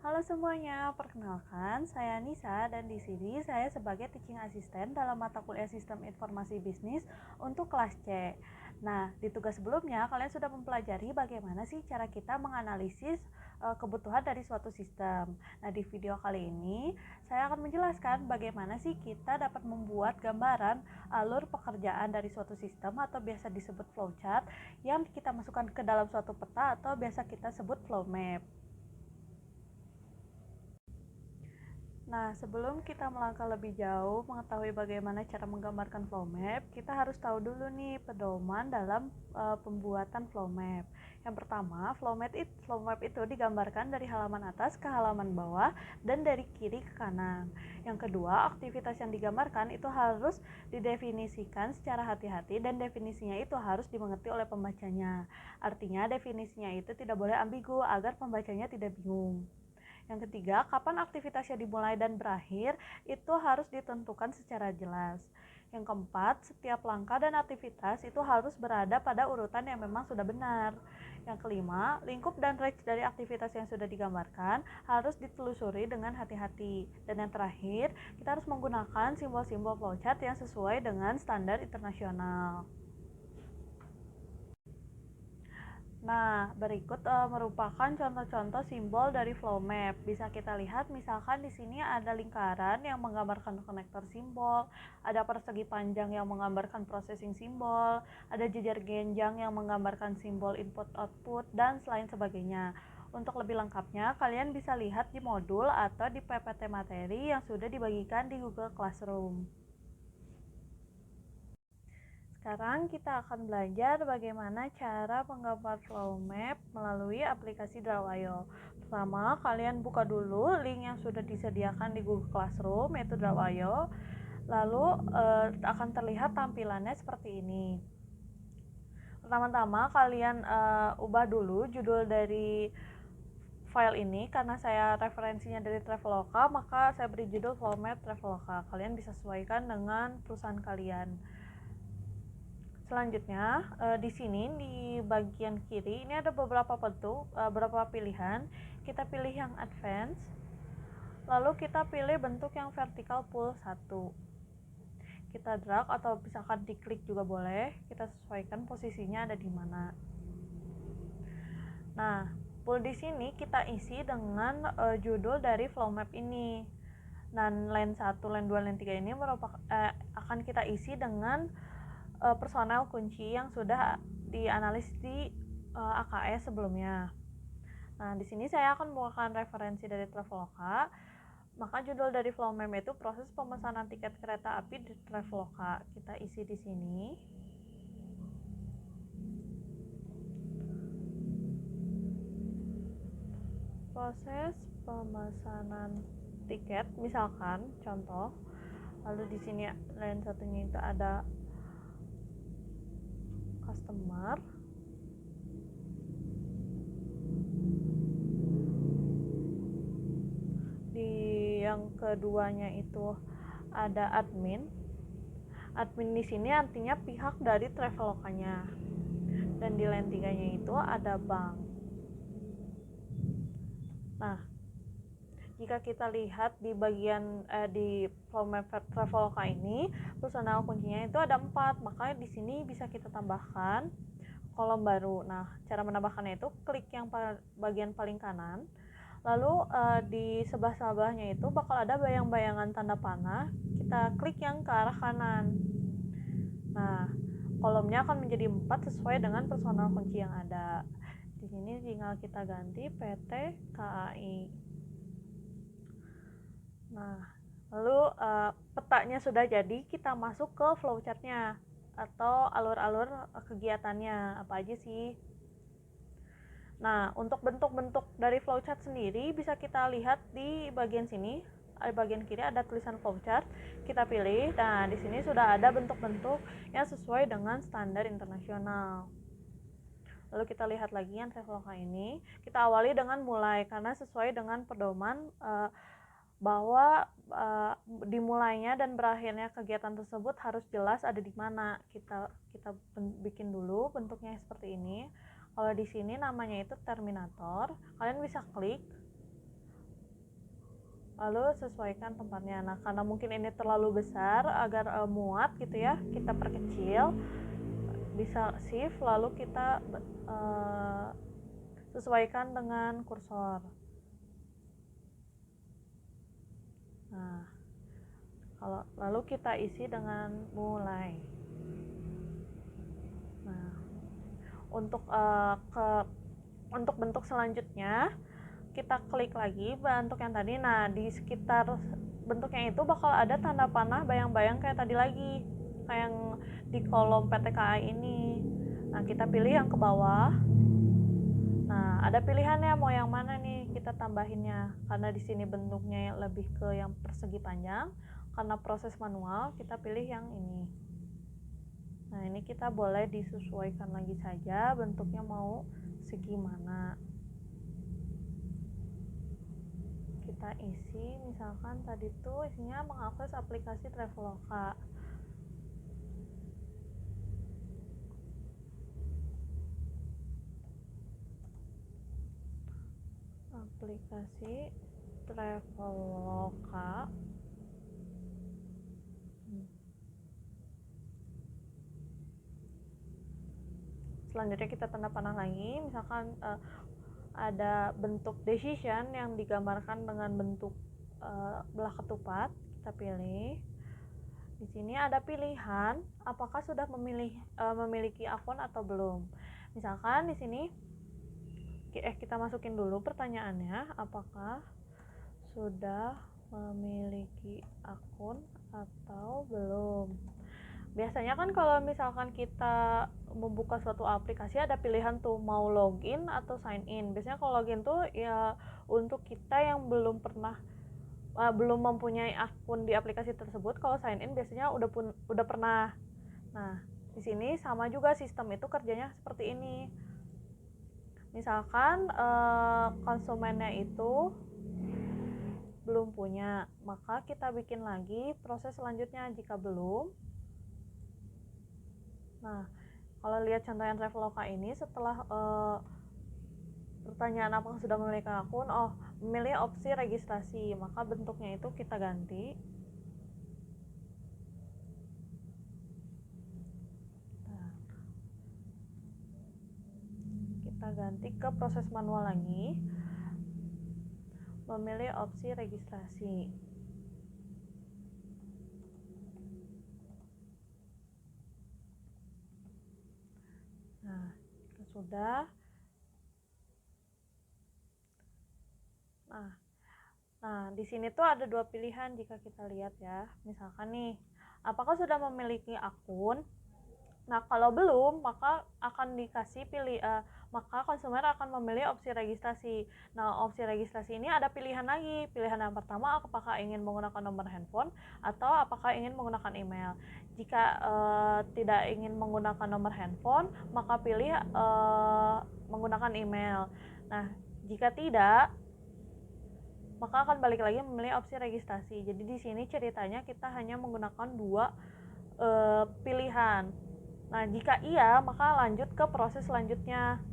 Halo semuanya, perkenalkan saya Nisa dan di sini saya sebagai teaching assistant dalam mata kuliah Sistem Informasi Bisnis untuk kelas C. Nah, di tugas sebelumnya kalian sudah mempelajari bagaimana sih cara kita menganalisis kebutuhan dari suatu sistem. Nah, di video kali ini saya akan menjelaskan bagaimana sih kita dapat membuat gambaran alur pekerjaan dari suatu sistem atau biasa disebut flowchart yang kita masukkan ke dalam suatu peta atau biasa kita sebut flow map. Nah, sebelum kita melangkah lebih jauh mengetahui bagaimana cara menggambarkan flow map, kita harus tahu dulu nih pedoman dalam pembuatan flow map. Yang pertama, flow map itu digambarkan dari halaman atas ke halaman bawah dan dari kiri ke kanan. Yang kedua, aktivitas yang digambarkan itu harus didefinisikan secara hati-hati dan definisinya itu harus dimengerti oleh pembacanya. Artinya, definisinya itu tidak boleh ambigu agar pembacanya tidak bingung. Yang ketiga, kapan aktivitasnya dimulai dan berakhir itu harus ditentukan secara jelas. Yang keempat, setiap langkah dan aktivitas itu harus berada pada urutan yang memang sudah benar. Yang kelima, lingkup dan range dari aktivitas yang sudah digambarkan harus ditelusuri dengan hati-hati. Dan yang terakhir, kita harus menggunakan simbol-simbol flowchart yang sesuai dengan standar internasional. Nah, berikut merupakan contoh-contoh simbol dari flow map. Bisa kita lihat misalkan di sini ada lingkaran yang menggambarkan konektor simbol, ada persegi panjang yang menggambarkan processing simbol, ada jejer genjang yang menggambarkan simbol input output dan selain sebagainya. Untuk lebih lengkapnya, kalian bisa lihat di modul atau di PPT materi yang sudah dibagikan di Google Classroom. Sekarang kita akan belajar bagaimana cara menggambar flow map melalui aplikasi Draw.io. Pertama, kalian buka dulu link yang sudah disediakan di Google Classroom, yaitu Draw.io. Lalu akan terlihat tampilannya seperti ini. Pertama-tama kalian ubah dulu judul dari file ini, karena saya referensinya dari Traveloka, maka saya beri judul flow map Traveloka. Kalian bisa sesuaikan dengan perusahaan kalian. Selanjutnya, di sini di bagian kiri ini ada beberapa bentuk, beberapa pilihan. Kita pilih yang advance, lalu kita pilih bentuk yang vertical pull 1. Kita drag atau misalkan diklik juga boleh, kita sesuaikan posisinya ada di mana. Nah, pull di sini kita isi dengan judul dari flow map ini. Dan line 1, line 2, line 3 ini akan kita isi dengan personel kunci yang sudah dianalisis di AKS sebelumnya. Nah, di sini saya akan membawakan referensi dari Traveloka. Maka judul dari flow map itu proses pemesanan tiket kereta api di Traveloka. Kita isi di sini. Proses pemesanan tiket, misalkan contoh. Lalu di sini line satunya itu ada customer, di yang keduanya itu ada admin di sini artinya pihak dari Travelokanya, dan di line 3-nya itu ada bank. Nah, jika kita lihat di bagian di flow map Traveloka ini, personal kuncinya itu ada 4, maka di sini bisa kita tambahkan kolom baru. Nah, cara menambahkannya itu klik yang bagian paling kanan, lalu di sebelah-sebelahnya itu bakal ada bayang-bayangan tanda panah, kita klik yang ke arah kanan. Nah, kolomnya akan menjadi 4 sesuai dengan personal kunci yang ada. Di sini tinggal kita ganti PT KAI. Nah, lalu petanya sudah jadi, kita masuk ke flowchartnya atau alur-alur kegiatannya apa aja sih. Nah, untuk bentuk-bentuk dari flowchart sendiri bisa kita lihat di bagian sini. Di bagian kiri ada tulisan flowchart, kita pilih. Nah, di sini sudah ada bentuk-bentuk yang sesuai dengan standar internasional. Lalu kita lihat lagi yang Traveloka ini. Kita awali dengan mulai, karena sesuai dengan pedoman bahwa dimulainya dan berakhirnya kegiatan tersebut harus jelas ada di mana. Kita bikin dulu bentuknya seperti ini. Kalau di sini namanya itu terminator, kalian bisa klik lalu sesuaikan tempatnya. Nah, karena mungkin ini terlalu besar agar muat gitu ya, kita perkecil, bisa shift lalu kita sesuaikan dengan kursor. Nah, lalu kita isi dengan mulai. Nah, untuk bentuk selanjutnya kita klik lagi bentuk yang tadi. Nah, di sekitar bentuknya itu bakal ada tanda panah bayang-bayang kayak tadi lagi, kayak yang di kolom PTKI ini. Nah, kita pilih yang ke bawah. Nah, ada pilihannya mau yang mana nih kita tambahinnya. Karena di sini bentuknya lebih ke yang persegi panjang, karena proses manual kita pilih yang ini. Nah, ini kita boleh disesuaikan lagi saja bentuknya mau segi mana. Kita isi, misalkan tadi tuh isinya mengakses aplikasi Traveloka. Aplikasi Traveloka. Selanjutnya kita tanda panah lagi, misalkan ada bentuk decision yang digambarkan dengan bentuk belah ketupat, kita pilih. Di sini ada pilihan apakah sudah memiliki akun atau belum. Misalkan di sini kita masukin dulu pertanyaannya, apakah sudah memiliki akun atau belum. Biasanya kan kalau misalkan kita membuka suatu aplikasi ada pilihan tuh mau login atau sign in. Biasanya kalau login tuh ya untuk kita yang belum mempunyai akun di aplikasi tersebut. Kalau sign in biasanya udah pernah. Nah, di sini sama juga sistem itu kerjanya seperti ini. Misalkan konsumennya itu belum punya, maka kita bikin lagi proses selanjutnya. Jika belum, nah kalau lihat contoh yang Traveloka ini, setelah pertanyaan apakah sudah memiliki akun, memilih opsi registrasi, maka bentuknya itu kita ganti. Kita ganti ke proses manual lagi, memilih opsi registrasi. Nah, jika sudah, nah di sini tuh ada dua pilihan jika kita lihat ya. Misalkan nih, apakah sudah memiliki akun? Nah, kalau belum, maka akan dikasih maka konsumen akan memilih opsi registrasi. Nah, opsi registrasi ini ada pilihan lagi. Pilihan yang pertama, apakah ingin menggunakan nomor handphone atau apakah ingin menggunakan email. Jika tidak ingin menggunakan nomor handphone, maka pilih menggunakan email. Nah, jika tidak, maka akan balik lagi memilih opsi registrasi. Jadi di sini ceritanya kita hanya menggunakan dua pilihan. Nah, jika iya, maka lanjut ke proses selanjutnya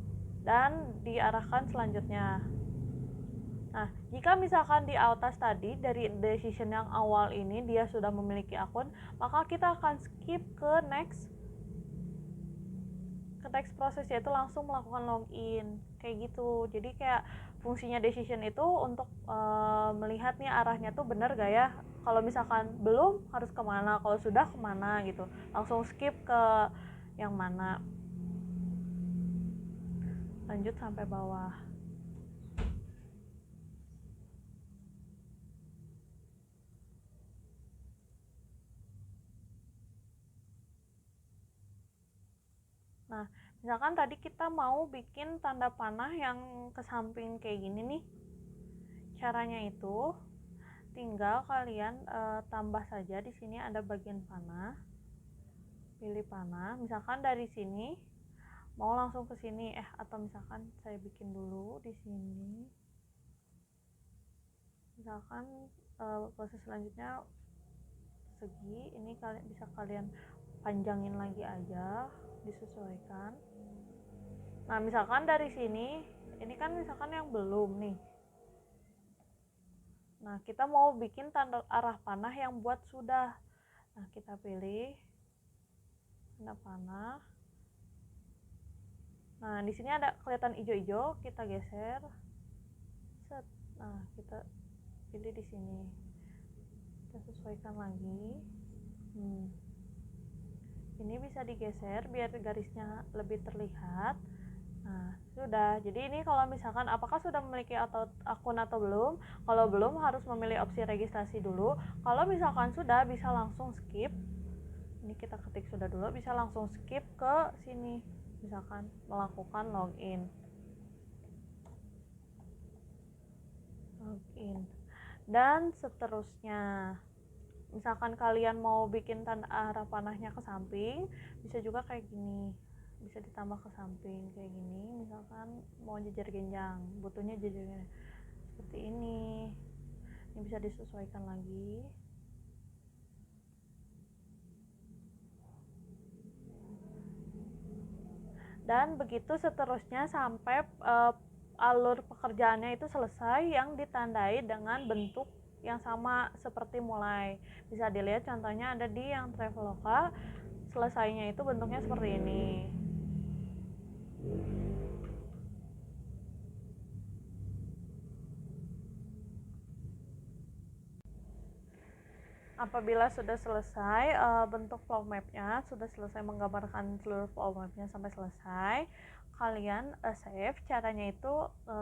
dan diarahkan selanjutnya. Nah, jika misalkan di atas tadi dari decision yang awal ini dia sudah memiliki akun, maka kita akan skip ke next proses, yaitu langsung melakukan login kayak gitu. Jadi kayak fungsinya decision itu untuk melihat nih arahnya tuh bener gak ya. Kalau misalkan belum, harus kemana, kalau sudah kemana gitu, langsung skip ke yang mana, lanjut sampai bawah. Nah, misalkan tadi kita mau bikin tanda panah yang ke samping kayak gini nih. Caranya itu tinggal kalian tambah saja. Di sini ada bagian panah. Pilih panah. Misalkan dari sini mau langsung ke sini atau misalkan saya bikin dulu di sini. Misalkan proses selanjutnya segi, ini bisa kalian panjangin lagi aja, disesuaikan. Nah, misalkan dari sini, ini kan misalkan yang belum nih. Nah, kita mau bikin tanda arah panah yang buat sudah. Nah, kita pilih tanda panah. Nah, di sini ada kelihatan hijau-hijau, kita geser. Set. Nah, kita pilih di sini. Kita sesuaikan lagi. Ini bisa digeser biar garisnya lebih terlihat. Nah, sudah. Jadi ini kalau misalkan apakah sudah memiliki akun atau belum? Kalau belum harus memilih opsi registrasi dulu. Kalau misalkan sudah, bisa langsung skip. Ini kita ketik sudah dulu, bisa langsung skip ke sini. Misalkan melakukan login. Dan seterusnya. Misalkan kalian mau bikin tanda arah panahnya ke samping, bisa juga kayak gini. Bisa ditambah ke samping kayak gini. Misalkan mau jejer genjang, butuhnya jejer genjang seperti ini. Ini bisa disesuaikan lagi. Dan begitu seterusnya sampai alur pekerjaannya itu selesai yang ditandai dengan bentuk yang sama seperti mulai. Bisa dilihat contohnya ada di yang Traveloka, selesainya itu bentuknya seperti ini. Apabila sudah selesai bentuk flow mapnya, sudah selesai menggambarkan seluruh flow mapnya sampai selesai, kalian save. Caranya itu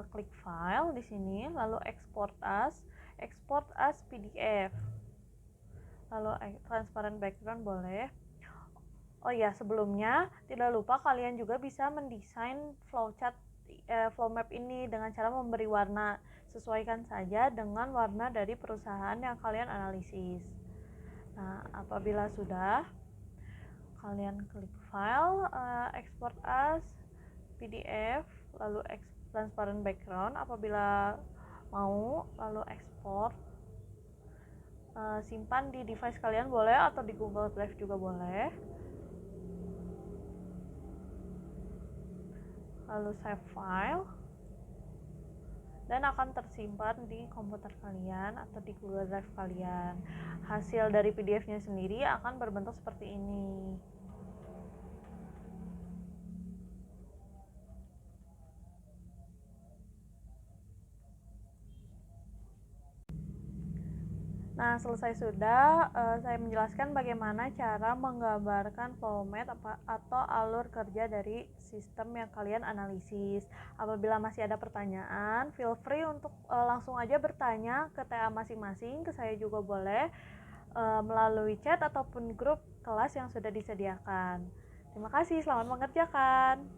klik file di sini, lalu export as PDF, lalu transparent background boleh. Oh ya, sebelumnya tidak lupa kalian juga bisa mendesain flowchart flow map ini dengan cara memberi warna. Sesuaikan saja dengan warna dari perusahaan yang kalian analisis. Nah, apabila sudah, kalian klik file, export as PDF, lalu transparent background. Apabila mau, lalu export. Simpan di device kalian boleh, atau di Google Drive juga boleh. Lalu save file. Dan akan tersimpan di komputer kalian atau di Google Drive kalian. Hasil dari PDF-nya sendiri akan berbentuk seperti ini. Nah, selesai sudah, saya menjelaskan bagaimana cara menggambarkan flow map atau alur kerja dari sistem yang kalian analisis. Apabila masih ada pertanyaan, feel free untuk langsung aja bertanya ke TA masing-masing, ke saya juga boleh, melalui chat ataupun grup kelas yang sudah disediakan. Terima kasih, selamat mengerjakan.